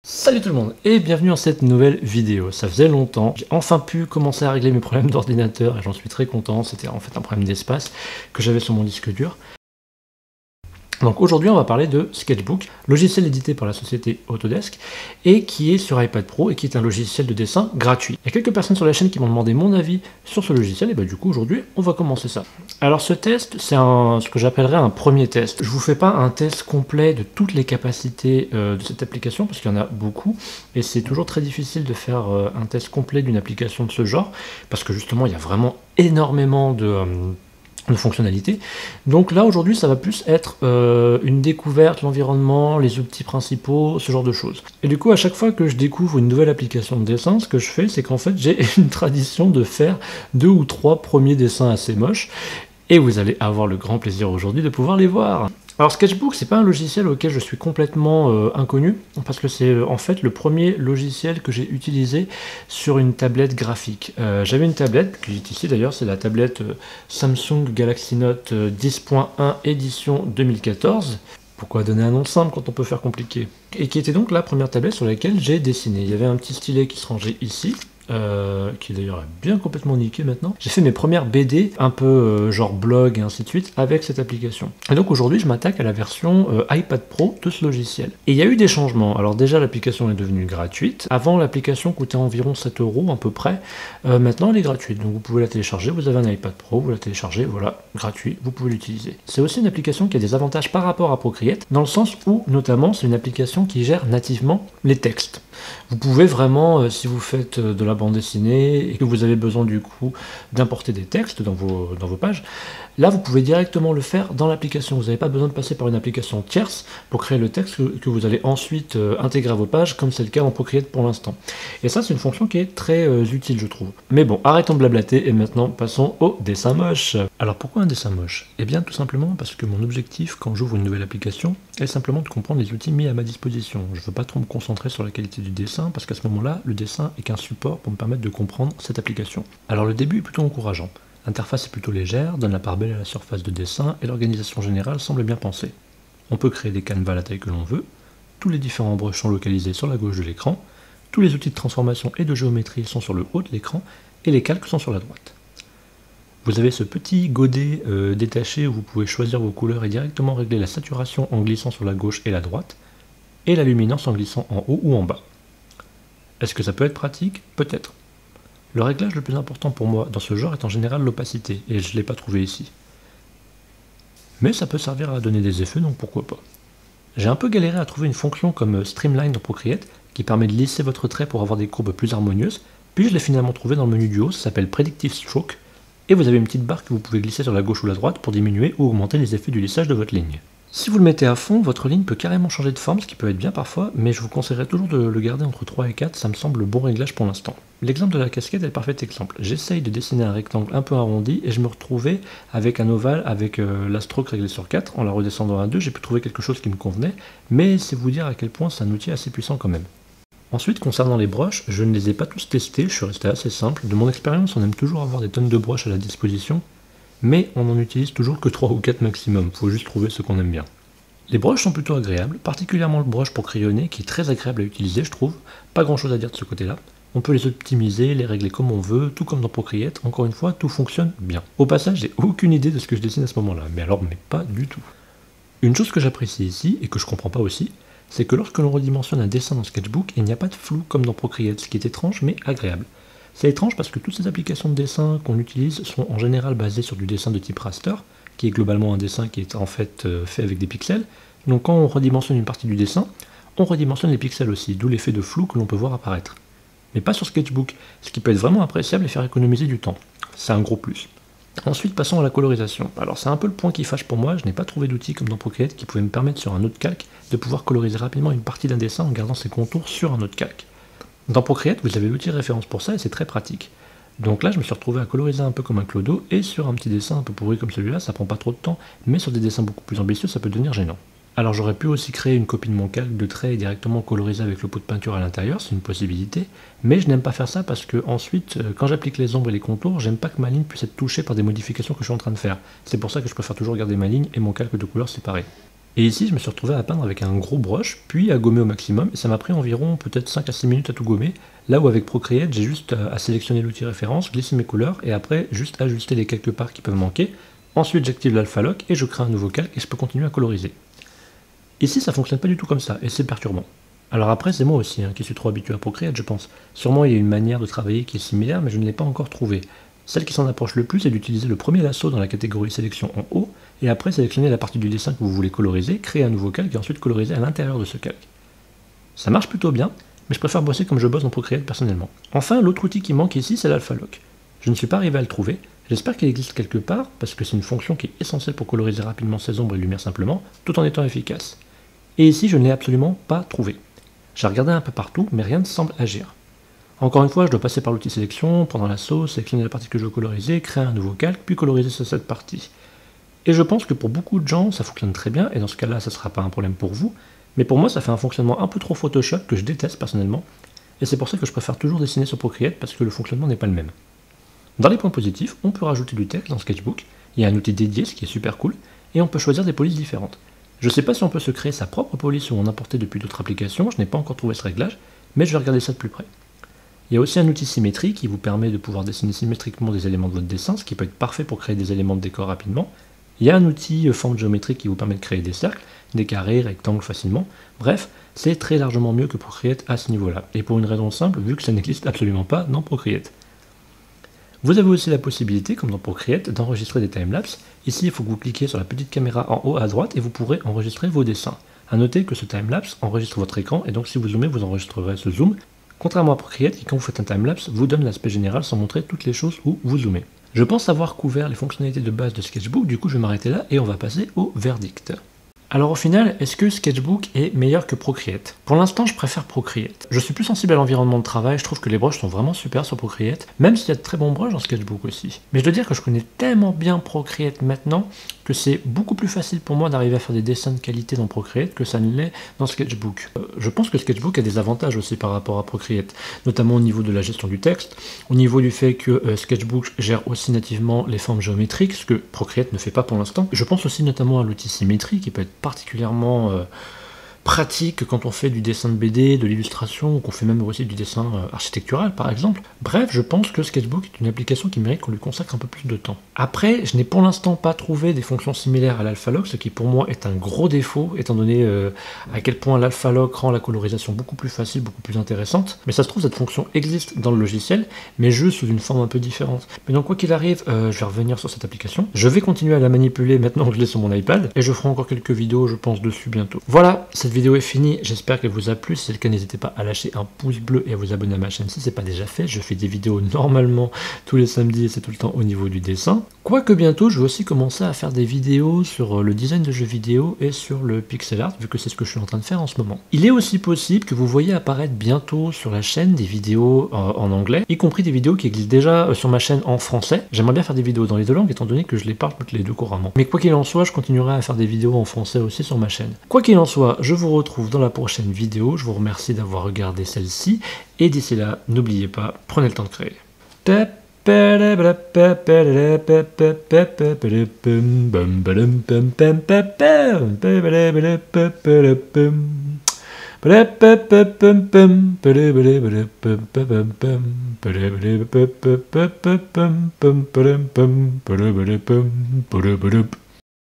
Salut tout le monde et bienvenue dans cette nouvelle vidéo. Ça faisait longtemps, j'ai enfin pu commencer à régler mes problèmes d'ordinateur et j'en suis très content. C'était en fait un problème d'espace que j'avais sur mon disque dur. Donc aujourd'hui on va parler de Sketchbook, logiciel édité par la société Autodesk et qui est sur iPad Pro et qui est un logiciel de dessin gratuit. Il y a quelques personnes sur la chaîne qui m'ont demandé mon avis sur ce logiciel et du coup aujourd'hui on va commencer ça. Alors ce test c'est ce que j'appellerais un premier test. Je vous fais pas un test complet de toutes les capacités de cette application parce qu'il y en a beaucoup et c'est toujours très difficile de faire un test complet d'une application de ce genre parce que justement il y a vraiment énormément de fonctionnalités. Donc là aujourd'hui ça va plus être une découverte, l'environnement, les outils principaux, ce genre de choses. Et du coup à chaque fois que je découvre une nouvelle application de dessin, ce que je fais c'est qu'en fait j'ai une tradition de faire 2 ou 3 premiers dessins assez moches et vous allez avoir le grand plaisir aujourd'hui de pouvoir les voir. Alors Sketchbook, c'est pas un logiciel auquel je suis complètement inconnu, parce que c'est en fait le premier logiciel que j'ai utilisé sur une tablette graphique. J'avais une tablette, qui est ici d'ailleurs, c'est la tablette Samsung Galaxy Note 10.1 édition 2014. Pourquoi donner un nom simple quand on peut faire compliqué? Et qui était donc la première tablette sur laquelle j'ai dessiné. Il y avait un petit stylet qui se rangeait ici, qui d'ailleurs est bien complètement niqué maintenant. J'ai fait mes premières BD, un peu genre blog et ainsi de suite, avec cette application. Et donc aujourd'hui je m'attaque à la version iPad Pro de ce logiciel. Et il y a eu des changements. Alors déjà l'application est devenue gratuite. Avant l'application coûtait environ 7 € à peu près. Maintenant elle est gratuite. Donc vous pouvez la télécharger, vous avez un iPad Pro, vous la téléchargez, voilà, gratuit, vous pouvez l'utiliser. C'est aussi une application qui a des avantages par rapport à Procreate, dans le sens où notamment c'est une application qui gère nativement les textes. Vous pouvez vraiment, si vous faites de la bande dessinée et que vous avez besoin du coup d'importer des textes dans vos pages, là vous pouvez directement le faire dans l'application. Vous n'avez pas besoin de passer par une application tierce pour créer le texte que vous allez ensuite intégrer à vos pages, comme c'est le cas en Procreate pour l'instant. Et ça c'est une fonction qui est très utile je trouve. Mais bon, arrêtons de blablater et maintenant passons au dessin moche. Alors pourquoi un dessin moche? Eh bien tout simplement parce que mon objectif quand j'ouvre une nouvelle application est simplement de comprendre les outils mis à ma disposition. Je ne veux pas trop me concentrer sur la qualité du dessin parce qu'à ce moment-là, le dessin est qu'un support pour me permettre de comprendre cette application. Alors le début est plutôt encourageant. L'interface est plutôt légère, donne la part belle à la surface de dessin et l'organisation générale semble bien pensée. On peut créer des canevas à la taille que l'on veut, tous les différents brushes sont localisés sur la gauche de l'écran, tous les outils de transformation et de géométrie sont sur le haut de l'écran et les calques sont sur la droite. Vous avez ce petit godet détaché où vous pouvez choisir vos couleurs et directement régler la saturation en glissant sur la gauche et la droite, et la luminance en glissant en haut ou en bas. Est-ce que ça peut être pratique? Peut-être. Le réglage le plus important pour moi dans ce genre est en général l'opacité, et je ne l'ai pas trouvé ici. Mais ça peut servir à donner des effets, donc pourquoi pas. J'ai un peu galéré à trouver une fonction comme Streamline dans Procreate, qui permet de lisser votre trait pour avoir des courbes plus harmonieuses, puis je l'ai finalement trouvé dans le menu du haut, ça s'appelle Predictive Stroke, et vous avez une petite barre que vous pouvez glisser sur la gauche ou la droite pour diminuer ou augmenter les effets du lissage de votre ligne. Si vous le mettez à fond, votre ligne peut carrément changer de forme, ce qui peut être bien parfois, mais je vous conseillerais toujours de le garder entre 3 et 4, ça me semble le bon réglage pour l'instant. L'exemple de la casquette est le parfait exemple. J'essaye de dessiner un rectangle un peu arrondi et je me retrouvais avec un ovale avec la stroke réglée sur 4, en la redescendant à 2, j'ai pu trouver quelque chose qui me convenait, mais c'est vous dire à quel point c'est un outil assez puissant quand même. Ensuite, concernant les brushes, je ne les ai pas tous testés, je suis resté assez simple. De mon expérience, on aime toujours avoir des tonnes de brushes à la disposition, mais on n'en utilise toujours que 3 ou 4 maximum, faut juste trouver ce qu'on aime bien. Les brushes sont plutôt agréables, particulièrement le brush pour crayonner qui est très agréable à utiliser je trouve, pas grand chose à dire de ce côté-là. On peut les optimiser, les régler comme on veut, tout comme dans Procreate, encore une fois tout fonctionne bien. Au passage j'ai aucune idée de ce que je dessine à ce moment-là, mais pas du tout. Une chose que j'apprécie ici, et que je comprends pas aussi, c'est que lorsque l'on redimensionne un dessin dans Sketchbook, il n'y a pas de flou comme dans Procreate, ce qui est étrange mais agréable. C'est étrange parce que toutes ces applications de dessin qu'on utilise sont en général basées sur du dessin de type raster, qui est globalement un dessin qui est en fait fait avec des pixels. Donc quand on redimensionne une partie du dessin, on redimensionne les pixels aussi, d'où l'effet de flou que l'on peut voir apparaître. Mais pas sur Sketchbook, ce qui peut être vraiment appréciable et faire économiser du temps. C'est un gros plus. Ensuite, passons à la colorisation. Alors c'est un peu le point qui fâche pour moi, je n'ai pas trouvé d'outil comme dans Procreate qui pouvait me permettre sur un autre calque de pouvoir coloriser rapidement une partie d'un dessin en gardant ses contours sur un autre calque. Dans Procreate, vous avez l'outil référence pour ça et c'est très pratique. Donc là, je me suis retrouvé à coloriser un peu comme un clodo, et sur un petit dessin un peu pourri comme celui-là, ça prend pas trop de temps, mais sur des dessins beaucoup plus ambitieux, ça peut devenir gênant. Alors j'aurais pu aussi créer une copie de mon calque de trait et directement coloriser avec le pot de peinture à l'intérieur, c'est une possibilité, mais je n'aime pas faire ça parce que ensuite, quand j'applique les ombres et les contours, j'aime pas que ma ligne puisse être touchée par des modifications que je suis en train de faire. C'est pour ça que je préfère toujours garder ma ligne et mon calque de couleur séparés. Et ici, je me suis retrouvé à peindre avec un gros brush, puis à gommer au maximum, et ça m'a pris environ peut-être 5 à 6 minutes à tout gommer, là où avec Procreate, j'ai juste à sélectionner l'outil référence, glisser mes couleurs, et après, juste ajuster les quelques parts qui peuvent manquer. Ensuite, j'active l'Alpha Lock, et je crée un nouveau calque, et je peux continuer à coloriser. Ici, ça fonctionne pas du tout comme ça, et c'est perturbant. Alors après, c'est moi aussi qui suis trop habitué à Procreate, je pense. Sûrement, il y a une manière de travailler qui est similaire, mais je ne l'ai pas encore trouvée. Celle qui s'en approche le plus est d'utiliser le premier lasso dans la catégorie sélection en haut, et après sélectionner la partie du dessin que vous voulez coloriser, créer un nouveau calque et ensuite coloriser à l'intérieur de ce calque. Ça marche plutôt bien, mais je préfère bosser comme je bosse dans Procreate personnellement. Enfin, l'autre outil qui manque ici, c'est l'Alpha Lock. Je ne suis pas arrivé à le trouver, j'espère qu'il existe quelque part, parce que c'est une fonction qui est essentielle pour coloriser rapidement ses ombres et lumières simplement, tout en étant efficace. Et ici, je ne l'ai absolument pas trouvé. J'ai regardé un peu partout, mais rien ne semble agir. Encore une fois, je dois passer par l'outil sélection, prendre la sauce, sélectionner la partie que je veux coloriser, créer un nouveau calque, puis coloriser sur cette partie. Et je pense que pour beaucoup de gens, ça fonctionne très bien, et dans ce cas-là, ça ne sera pas un problème pour vous, mais pour moi, ça fait un fonctionnement un peu trop Photoshop que je déteste personnellement, et c'est pour ça que je préfère toujours dessiner sur Procreate, parce que le fonctionnement n'est pas le même. Dans les points positifs, on peut rajouter du texte dans Sketchbook, il y a un outil dédié, ce qui est super cool, et on peut choisir des polices différentes. Je ne sais pas si on peut se créer sa propre police ou en importer depuis d'autres applications, je n'ai pas encore trouvé ce réglage, mais je vais regarder ça de plus près. Il y a aussi un outil symétrie qui vous permet de pouvoir dessiner symétriquement des éléments de votre dessin, ce qui peut être parfait pour créer des éléments de décor rapidement. Il y a un outil forme géométrique qui vous permet de créer des cercles, des carrés, rectangles facilement. Bref, c'est très largement mieux que Procreate à ce niveau-là. Et pour une raison simple, vu que ça n'existe absolument pas dans Procreate. Vous avez aussi la possibilité, comme dans Procreate, d'enregistrer des timelapses. Ici, il faut que vous cliquiez sur la petite caméra en haut à droite et vous pourrez enregistrer vos dessins. A noter que ce timelapse enregistre votre écran et donc si vous zoomez, vous enregistrerez ce zoom. Contrairement à Procreate, qui quand vous faites un timelapse, vous donne l'aspect général sans montrer toutes les choses où vous zoomez. Je pense avoir couvert les fonctionnalités de base de Sketchbook, du coup je vais m'arrêter là et on va passer au verdict. Alors au final, est-ce que Sketchbook est meilleur que Procreate? Pour l'instant, je préfère Procreate. Je suis plus sensible à l'environnement de travail, je trouve que les brushes sont vraiment super sur Procreate, même s'il y a de très bons brushes dans Sketchbook aussi. Mais je dois dire que je connais tellement bien Procreate maintenant que c'est beaucoup plus facile pour moi d'arriver à faire des dessins de qualité dans Procreate que ça ne l'est dans Sketchbook. Je pense que Sketchbook a des avantages aussi par rapport à Procreate, notamment au niveau de la gestion du texte, au niveau du fait que Sketchbook gère aussi nativement les formes géométriques, ce que Procreate ne fait pas pour l'instant. Je pense aussi notamment à l'outil symétrie qui peut être particulièrement pratique quand on fait du dessin de BD, de l'illustration, ou qu'on fait même aussi du dessin architectural par exemple. Bref, je pense que Sketchbook est une application qui mérite qu'on lui consacre un peu plus de temps. Après, je n'ai pour l'instant pas trouvé des fonctions similaires à l'Alpha Lock, ce qui pour moi est un gros défaut, étant donné à quel point l'Alpha Lock rend la colorisation beaucoup plus facile, beaucoup plus intéressante. Mais ça se trouve, cette fonction existe dans le logiciel, mais juste sous une forme un peu différente. Mais donc quoi qu'il arrive, je vais revenir sur cette application. Je vais continuer à la manipuler maintenant que je l'ai sur mon iPad, et je ferai encore quelques vidéos, je pense, dessus bientôt. Voilà, cette vidéo est finie, j'espère qu'elle vous a plu. Si c'est le cas, n'hésitez pas à lâcher un pouce bleu et à vous abonner à ma chaîne si c'est pas déjà fait. Je fais des vidéos normalement tous les samedis et c'est tout le temps au niveau du dessin. Quoique bientôt, je vais aussi commencer à faire des vidéos sur le design de jeux vidéo et sur le pixel art, vu que c'est ce que je suis en train de faire en ce moment. Il est aussi possible que vous voyez apparaître bientôt sur la chaîne des vidéos en anglais, y compris des vidéos qui existent déjà sur ma chaîne en français. J'aimerais bien faire des vidéos dans les deux langues, étant donné que je les parle toutes les deux couramment. Mais quoi qu'il en soit, je continuerai à faire des vidéos en français aussi sur ma chaîne. Quoi qu'il en soit, je vous retrouve dans la prochaine vidéo. Je vous remercie d'avoir regardé celle-ci. Et d'ici là, n'oubliez pas, prenez le temps de créer.